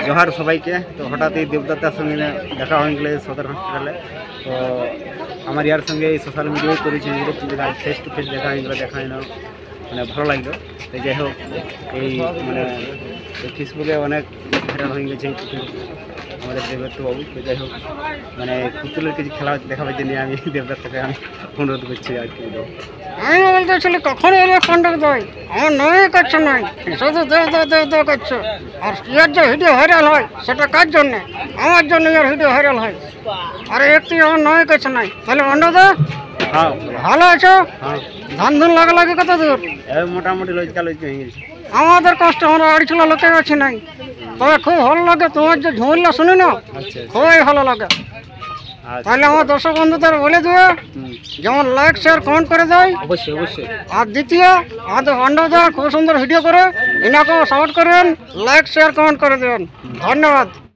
জোহার সবাইকে। তো হঠাৎই দেবদত্তার সঙ্গে দেখা হয়ে গেলে সদর হসপিটালে। তো আমার ইয়ার সঙ্গে এই সোশ্যাল মিডিয়ায় করেছি, ফেস টু ফেস দেখা হয়ে গেলো, দেখা হয় না, মানে ভালো লাগলো। তো যাই হোক, এই মানে ফেসবুকে অনেক ভাইরাল হয়ে গেছে এই পুতুল, আমাদের দেবদত্ত বাবু। তো যাই হোক, মানে পুতুলের কিছু খেলা দেখাবার জন্য আমি দেবদত্তকে আমি অনুরোধ করছি আর কি। আমি বলতেছিলি কখনো আমার কন্ট্যাক্ট দেয়, আমার নয় করছো নয়, শুধু দেও করছো। আর ইয়ার যে ভিডিও ভাইরাল হয় সেটা কার জন্যে? আমার জন্য ইয়ার ভিডিও ভাইরাল হয়। আর একটি আমার নয় করছে নাই। তাহলে অন্যদা হ্যাঁ, ভালো আছো? হ্যাঁ, ধান ধুন লাগে কত দূর? মোটামুটি লজকা হয়ে গেছে। আমাদের কষ্ট, আমরা বাড়ি ছিল লোকে আছি নাই। তবে খুব ভালো লাগে তোমার যে ঝুমুরলা শুনি না, আচ্ছা, খুবই ভালো লাগে। তাহলে আমার দর্শক বন্ধুদের বলে দেবে যেমন লাইক শেয়ার কমেন্ট করে দেয়। অবশ্যই অবশ্যই। আর দ্বিতীয় আমাদের অন্ডদা খুব সুন্দর ভিডিও করে, এনাকেও সাপোর্ট করবেন, লাইক শেয়ার কমেন্ট করে দেবেন। ধন্যবাদ।